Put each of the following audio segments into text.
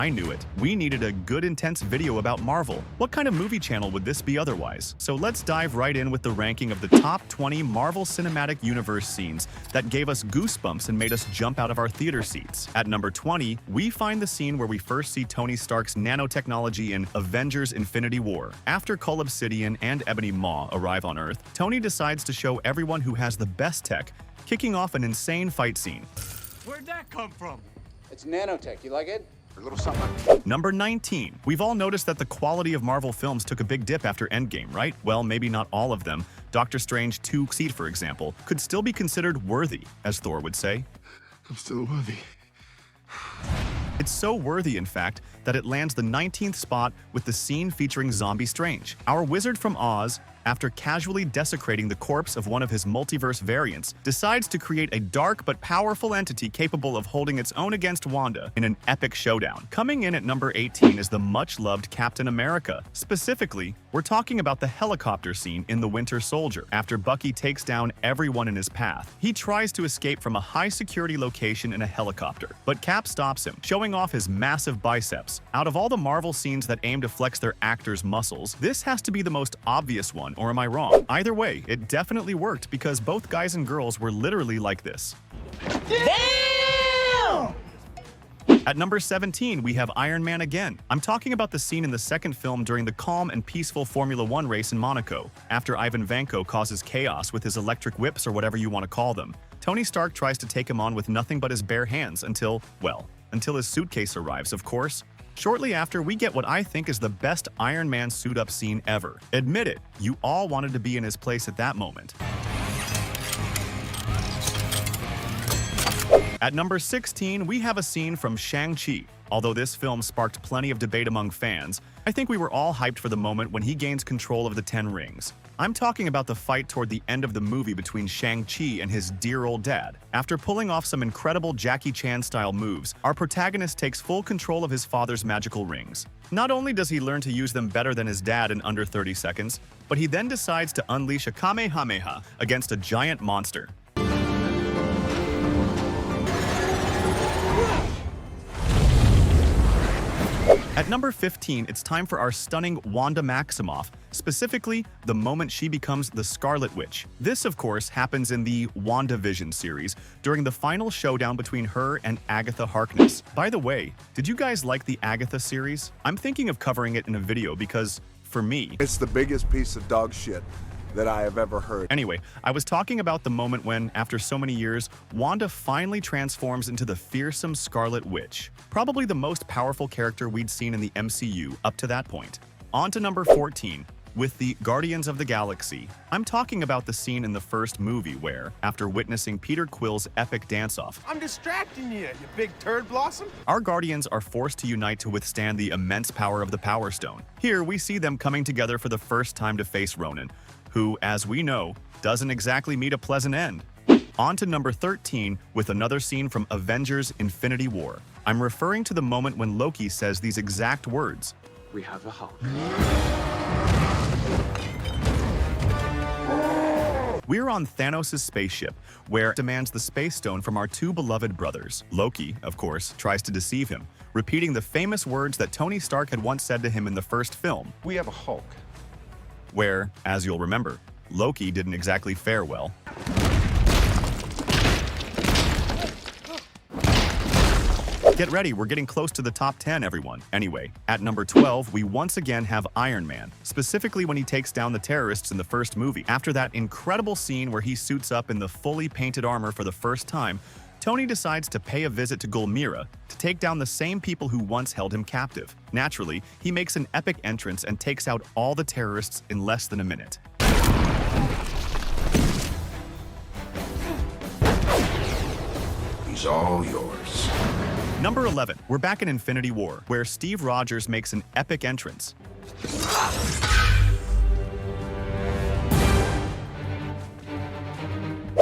I knew it. We needed a good intense video about Marvel. What kind of movie channel would this be otherwise? So let's dive right in with the ranking of the top 20 Marvel Cinematic Universe scenes that gave us goosebumps and made us jump out of our theater seats. At number 20, we find the scene where we first see Tony Stark's nanotechnology in Avengers Infinity War. After Cull Obsidian and Ebony Maw arrive on Earth, Tony decides to show everyone who has the best tech, kicking off an insane fight scene. Where'd that come from? It's nanotech. You like it? A little something. Number 19. We've all noticed that the quality of Marvel films took a big dip after Endgame, right? Well, maybe not all of them. Doctor Strange 2 Seed, for example, could still be considered worthy, as Thor would say. I'm still worthy. It's so worthy, in fact, that it lands the 19th spot with the scene featuring Zombie Strange. Our wizard from Oz, after casually desecrating the corpse of one of his multiverse variants, decides to create a dark but powerful entity capable of holding its own against Wanda in an epic showdown. Coming in at number 18 is the much-loved Captain America. Specifically, we're talking about the helicopter scene in The Winter Soldier. After Bucky takes down everyone in his path, he tries to escape from a high-security location in a helicopter, but Cap stops him, showing off his massive biceps. Out of all the Marvel scenes that aim to flex their actors' muscles, this has to be the most obvious one, or am I wrong? Either way, it definitely worked because both guys and girls were literally like this. Damn! At number 17, we have Iron Man again. I'm talking about the scene in the second film during the calm and peaceful Formula One race in Monaco. After Ivan Vanko causes chaos with his electric whips or whatever you want to call them, Tony Stark tries to take him on with nothing but his bare hands until his suitcase arrives, of course. Shortly after, we get what I think is the best Iron Man suit-up scene ever. Admit it, you all wanted to be in his place at that moment. At number 16, we have a scene from Shang-Chi. Although this film sparked plenty of debate among fans, I think we were all hyped for the moment when he gains control of the Ten Rings. I'm talking about the fight toward the end of the movie between Shang-Chi and his dear old dad. After pulling off some incredible Jackie Chan-style moves, our protagonist takes full control of his father's magical rings. Not only does he learn to use them better than his dad in under 30 seconds, but he then decides to unleash a Kamehameha against a giant monster. At number 15, it's time for our stunning Wanda Maximoff, specifically the moment she becomes the Scarlet Witch. This, of course, happens in the WandaVision series during the final showdown between her and Agatha Harkness. By the way, did you guys like the Agatha series? I'm thinking of covering it in a video because, for me, It's the biggest piece of dog shit that I have ever heard. Anyway, I was talking about the moment when, after so many years, Wanda finally transforms into the fearsome Scarlet Witch, probably the most powerful character we'd seen in the MCU up to that point. On to number 14, with the Guardians of the Galaxy. I'm talking about the scene in the first movie where, after witnessing Peter Quill's epic dance-off, I'm distracting you, you big turd blossom. our Guardians are forced to unite to withstand the immense power of the Power Stone. Here, we see them coming together for the first time to face Ronan, who, as we know, doesn't exactly meet a pleasant end. On to number 13 with another scene from Avengers Infinity War. I'm referring to the moment when Loki says these exact words. We have a Hulk. We're on Thanos' spaceship, where he demands the Space Stone from our two beloved brothers. Loki, of course, tries to deceive him, repeating the famous words that Tony Stark had once said to him in the first film, We have a Hulk. where, as you'll remember, Loki didn't exactly fare well. Get ready, we're getting close to the top 10, everyone. Anyway, at number 12, we once again have Iron Man, specifically when he takes down the terrorists in the first movie. After that incredible scene where he suits up in the fully painted armor for the first time, Tony decides to pay a visit to Gulmira to take down the same people who once held him captive. Naturally, he makes an epic entrance and takes out all the terrorists in less than a minute. He's all yours. Number 11, we're back in Infinity War, where Steve Rogers makes an epic entrance.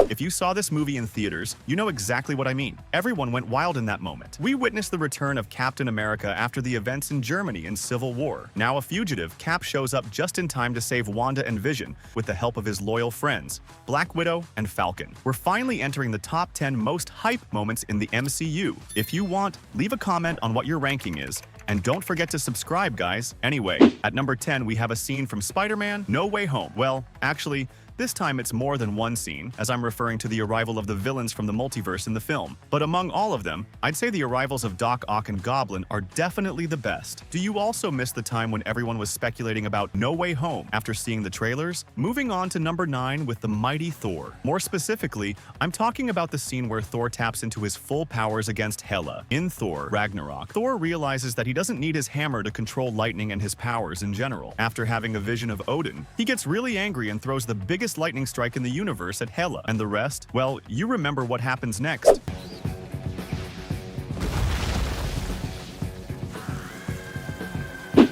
If If you saw this movie in theaters, you know exactly what I mean. Everyone went wild in that moment. We witnessed the return of Captain America after the events in Germany in Civil War. Now a fugitive, Cap shows up just in time to save Wanda and Vision with the help of his loyal friends, Black Widow and Falcon. We're finally entering the top 10 most hype moments in the MCU. If you want, leave a comment on what your ranking is, and don't forget to subscribe, guys. Anyway, at number 10, we have a scene from Spider-Man: No Way Home. Well, actually, this time it's more than one scene, as I'm referring to the arrival of the villains from the multiverse in the film. But among all of them, I'd say the arrivals of Doc Ock and Goblin are definitely the best. Do you also miss the time when everyone was speculating about No Way Home after seeing the trailers? Moving on to number 9 with the mighty Thor. More specifically, I'm talking about the scene where Thor taps into his full powers against Hela. In Thor: Ragnarok, Thor realizes that he doesn't need his hammer to control lightning and his powers in general. After having a vision of Odin, he gets really angry and throws the biggest lightning strike in the universe at Hela. And the rest? Well, you remember what happens next.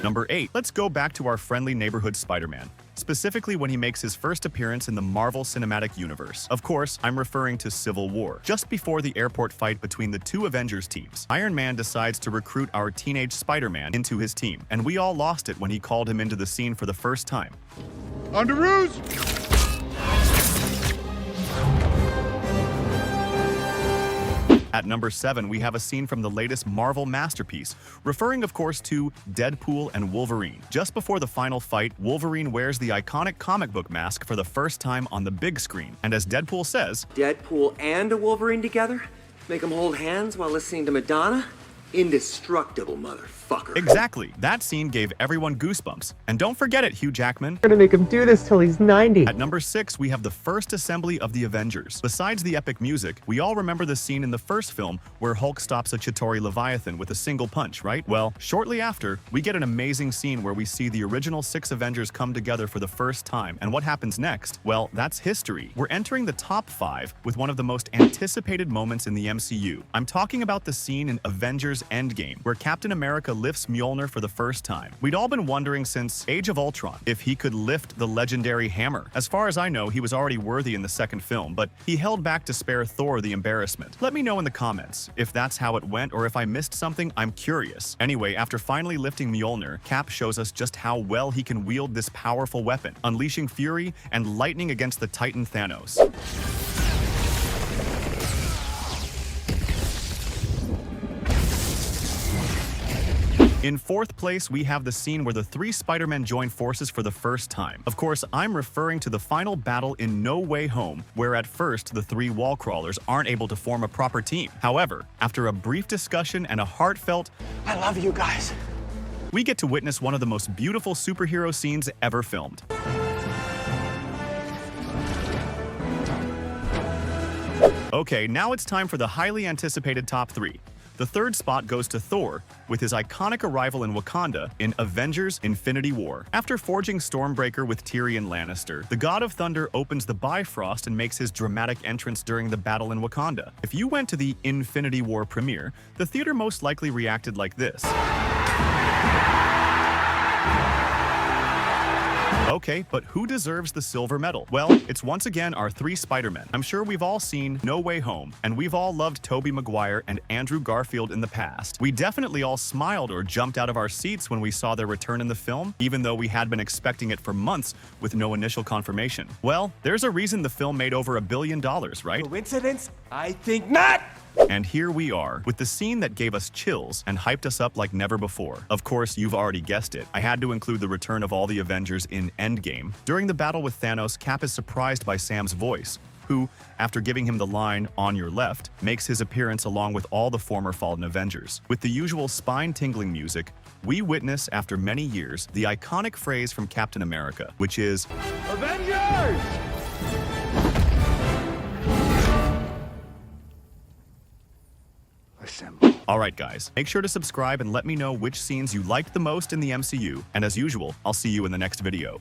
Number 8. Let's go back to our friendly neighborhood Spider-Man, specifically when he makes his first appearance in the Marvel Cinematic Universe. Of course, I'm referring to Civil War. Just before the airport fight between the two Avengers teams, Iron Man decides to recruit our teenage Spider-Man into his team, and we all lost it when he called him into the scene for the first time. Underoos! At number 7, we have a scene from the latest Marvel masterpiece, referring of course to Deadpool and Wolverine. Just before the final fight, Wolverine wears the iconic comic book mask for the first time on the big screen. And as Deadpool says, Deadpool and a Wolverine together? Make them hold hands while listening to Madonna? Indestructible motherfucker. exactly, that scene gave everyone goosebumps. And don't forget it, Hugh Jackman. We're gonna make him do this till he's 90. At number 6, we have the first assembly of the Avengers. Besides the epic music, we all remember the scene in the first film where Hulk stops a Chitauri Leviathan with a single punch, right? Well, shortly after, we get an amazing scene where we see the original 6 Avengers come together for the first time. And what happens next? Well, that's history. We're entering the top 5 with one of the most anticipated moments in the MCU. I'm talking about the scene in Avengers Endgame, where Captain America lifts Mjolnir for the first time. We'd all been wondering since Age of Ultron if he could lift the legendary hammer. As far as I know, he was already worthy in the second film, but he held back to spare Thor the embarrassment. Let me know in the comments if that's how it went, or if I missed something. I'm curious. Anyway, after finally lifting Mjolnir, Cap shows us just how well he can wield this powerful weapon, unleashing fury and lightning against the Titan Thanos. In 4th place, we have the scene where the 3 Spider-Men join forces for the first time. Of course, I'm referring to the final battle in No Way Home, where at first the 3 wall crawlers aren't able to form a proper team. However, after a brief discussion and a heartfelt I love you guys. we get to witness one of the most beautiful superhero scenes ever filmed. Okay, now it's time for the highly anticipated top 3. The 3rd spot goes to Thor, with his iconic arrival in Wakanda in Avengers: Infinity War. After forging Stormbreaker with Tyrion Lannister, the God of Thunder opens the Bifrost and makes his dramatic entrance during the battle in Wakanda. If you went to the Infinity War premiere, the theater most likely reacted like this. Okay, but who deserves the silver medal? Well, it's once again our 3 Spider-Men. I'm sure we've all seen No Way Home, and we've all loved Tobey Maguire and Andrew Garfield in the past. We definitely all smiled or jumped out of our seats when we saw their return in the film, even though we had been expecting it for months with no initial confirmation. Well, there's a reason the film made over $1 billion, right? Coincidence? I think not! And here we are, with the scene that gave us chills and hyped us up like never before. Of course, you've already guessed it. I had to include the return of all the Avengers in Endgame. During the battle with Thanos, Cap is surprised by Sam's voice, who, after giving him the line, "on your left," makes his appearance along with all the former fallen Avengers. With the usual spine-tingling music, we witness, after many years, the iconic phrase from Captain America, which is, Avengers! Alright guys, make sure to subscribe and let me know which scenes you liked the most in the MCU, and as usual, I'll see you in the next video.